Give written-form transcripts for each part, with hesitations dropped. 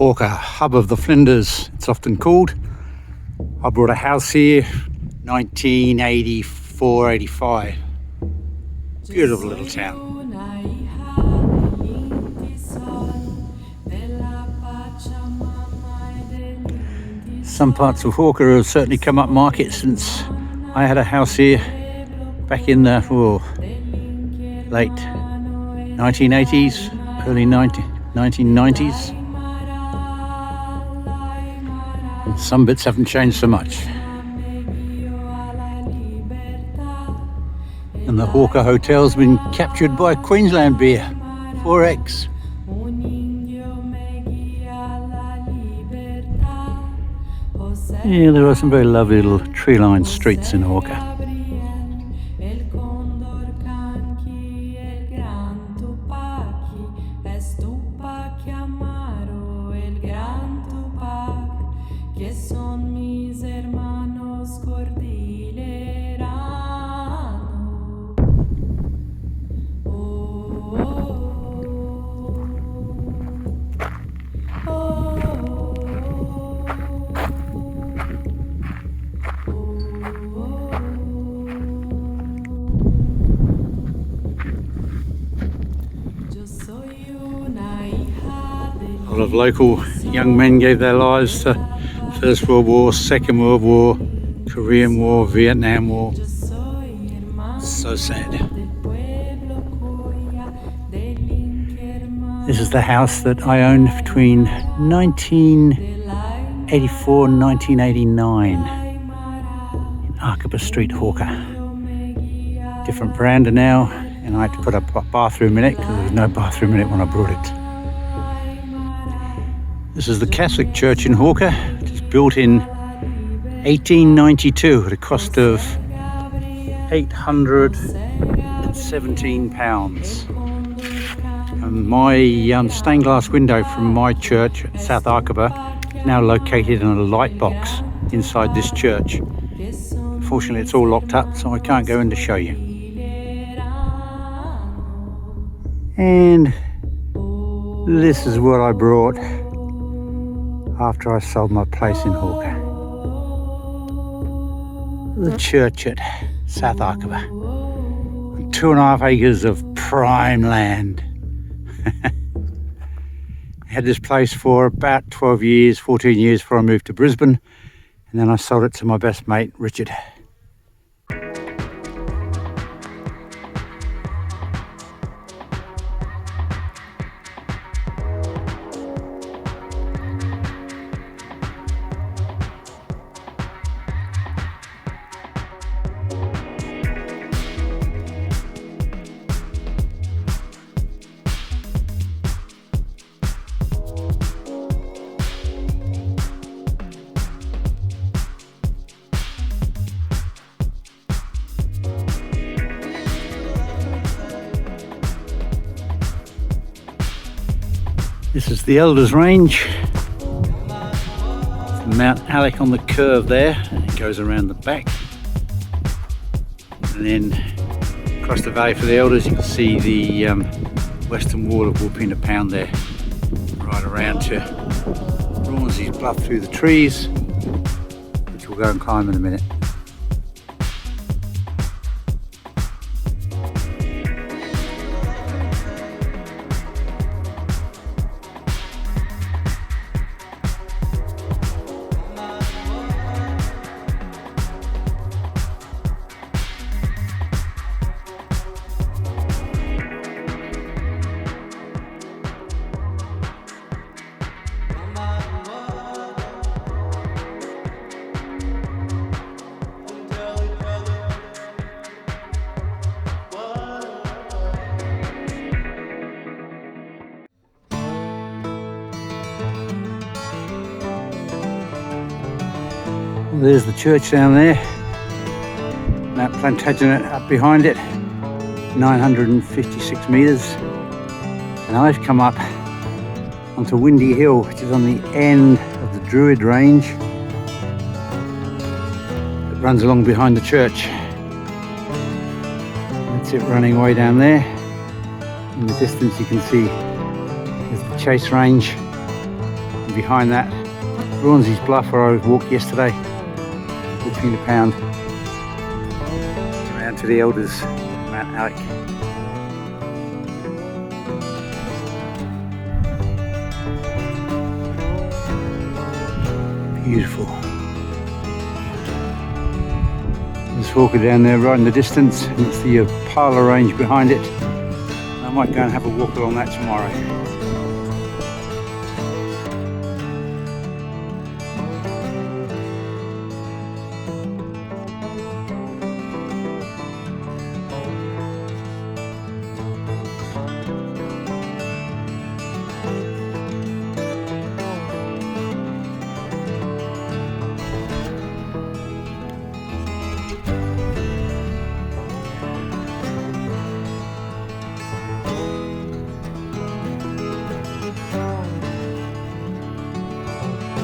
Hawker, hub of the Flinders, it's often called. I bought a house here 1984-85. Beautiful little town. Some parts of Hawker have certainly come up market since I had a house here back in the late 1980s, early 1990s. Some bits haven't changed so much. And the Hawker Hotel's been captured by Queensland beer, 4X. Yeah, there are some very lovely little tree-lined streets in Hawker. A lot of local young men gave their lives to First World War, Second World War, Korean War, Vietnam War. So sad. This is the house that I owned between 1984 and 1989 in Arkaba Street, Hawker. Different veranda now, and I had to put a bathroom in it because there was no bathroom in it when I brought it. This is the Catholic Church in Hawker. It was built in 1892 at a cost of £817. And my stained glass window from my church at South Arkaba is now located in a light box inside this church. Unfortunately, it's all locked up, so I can't go in to show you. And this is what I brought after I sold my place in Hawker. The church at South Arkaba. 2.5 acres of prime land. I had this place for about 12 years, 14 years before I moved to Brisbane, and then I sold it to my best mate, Richard. This is the Elders Range. Mount Alec on the curve there, and it goes around the back. And then across the valley for the Elders, you can see the western wall of Woonga Pound there, right around to Rawnesly Bluff through the trees, which we'll go and climb in a minute. There's the church down there, Mount Plantagenate up behind it, 956 metres. And I've come up onto Wonoka Hill, which is on the end of the Druid Range that runs along behind the church. That's it running away down there. In the distance you can see there's the Chase Range, And behind that, Rawnesly Bluff, where I walked yesterday, £14 around to the Elders, Mount Alec. Beautiful. There's Walker down there right in the distance, and it's the Yourumbilla Range behind it. I might go and have a walk along that tomorrow.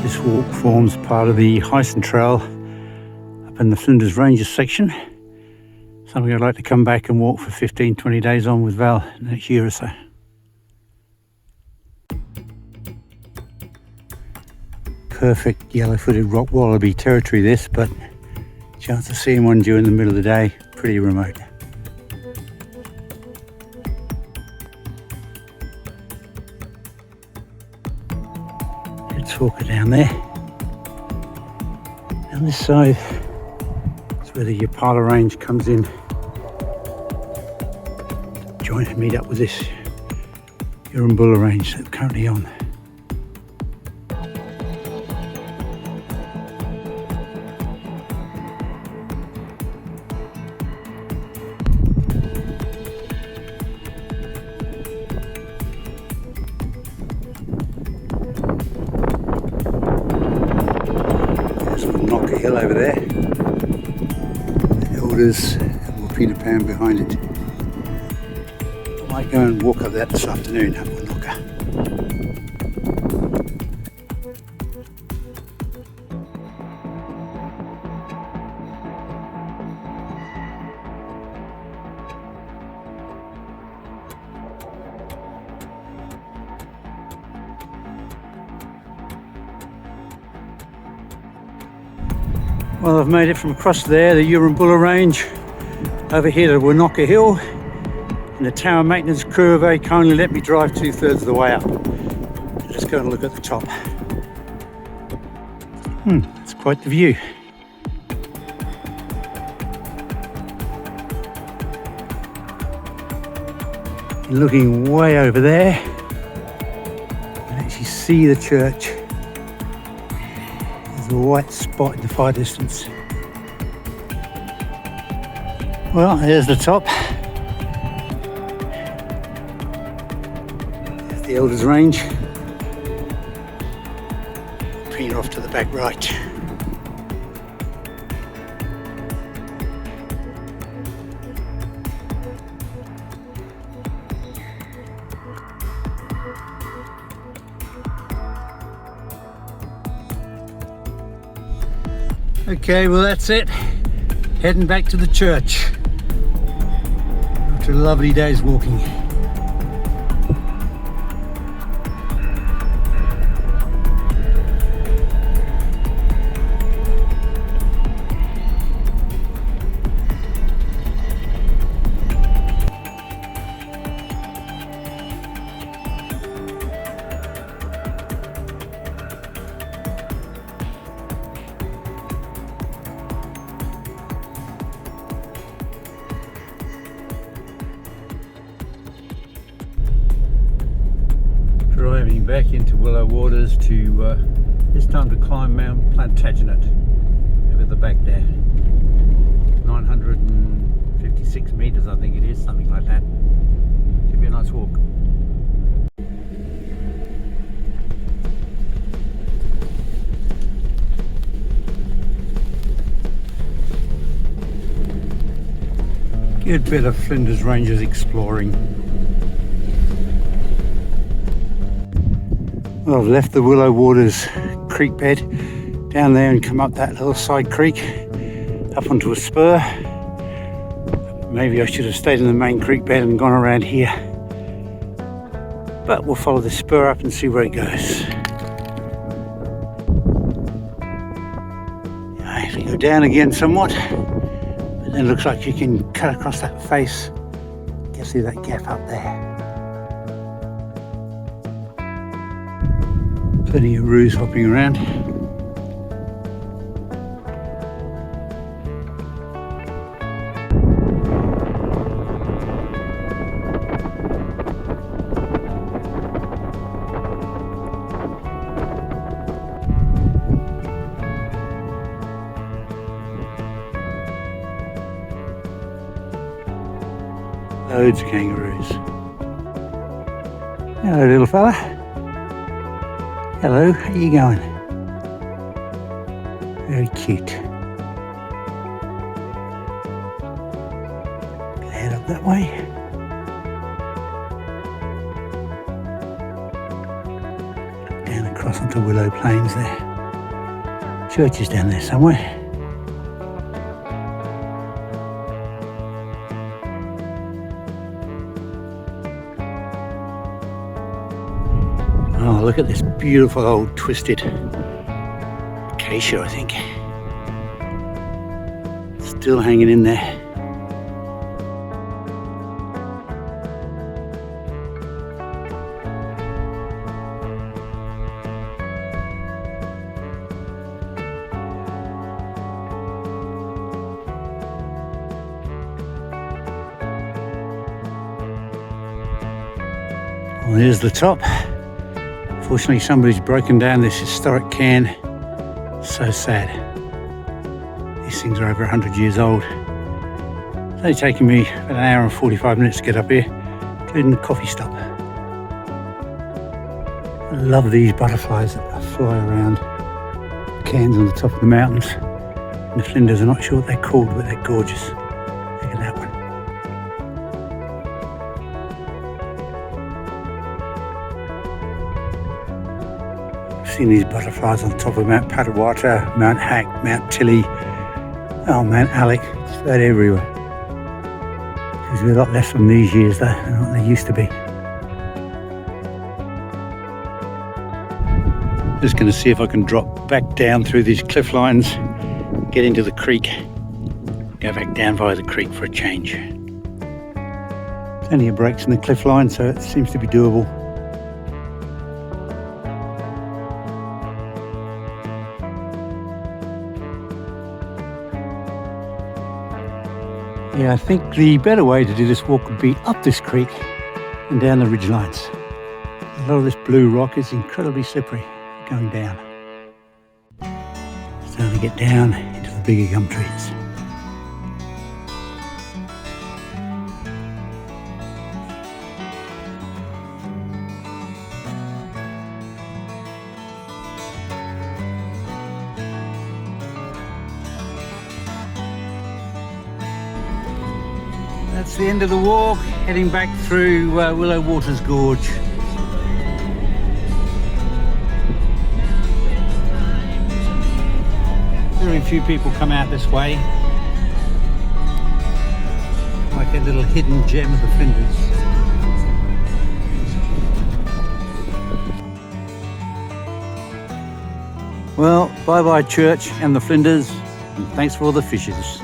This walk forms part of the Hiking Trail up in the Flinders Ranges section. Something I'd like to come back and walk for 15-20 days on with Val next year or so. Perfect yellow-footed rock wallaby territory this, but chance of seeing one during the middle of the day, pretty remote. Walker down there. On this side is where the Yourumbilla Range comes in. Join and meet up with this Yourumbilla Range that we're currently on. Wonoka Hill over there, the Elders and £14 behind it. I might go and walk up that this afternoon at Wonoka. Well, I've made it from across there, the Yourumbilla Range, over here to Wonoka Hill, and the tower maintenance crew have very kindly let me drive 2/3 of the way up. Let's go and look at the top. It's quite the view. Looking way over there, you can actually see the church. There's a white spot in the far distance. Well, there's the top. There's the Elders Range. Peen off to the back right. Okay, well that's it. Heading back to the church after a lovely day's walking. Driving back into Willow Waters to this time to climb Mount Plantagenate over the back there. 956 meters I think it is, something like that. Should be a nice walk. Good bit of Flinders Ranges exploring. Well, I've left the Willow Waters creek bed down there and come up that little side creek up onto a spur. Maybe I should have stayed in the main creek bed and gone around here. But we'll follow the spur up and see where it goes. I have to go down again somewhat, but then it looks like you can cut across that face. You can see that gap up there. Plenty of roos hopping around. Loads of kangaroos. Hello, little fella. Hello, how you going? Very cute. Head up that way. Down across onto Willow Plains there. Church is down there somewhere. Oh, look at this beautiful old twisted acacia, I think. Still hanging in there. Well, here's the top. Fortunately, somebody's broken down this historic cairn. So sad. These things are over 100 years old. It's only taken me about an hour and 45 minutes to get up here, including the coffee stop. I love these butterflies that fly around cairns on the top of the mountains. And the Flinders, I'm not sure what they're called, but they're gorgeous. Look at that one. Seen these butterflies on top of Mount Patawata, Mount Hack, Mount Tilly, oh, Mount Alec, just about everywhere. There's a lot less from these years though than what they used to be. Just going to see if I can drop back down through these cliff lines, get into the creek, go back down via the creek for a change. Plenty of breaks in the cliff line, so it seems to be doable. Yeah, I think the better way to do this walk would be up this creek and down the ridge lines. A lot of this blue rock is incredibly slippery going down. Starting to get down into the bigger gum trees. That's the end of the walk, heading back through Willow Waters Gorge. Very few people come out this way. Like a little hidden gem of the Flinders. Well, bye bye church and the Flinders, and thanks for all the fishes.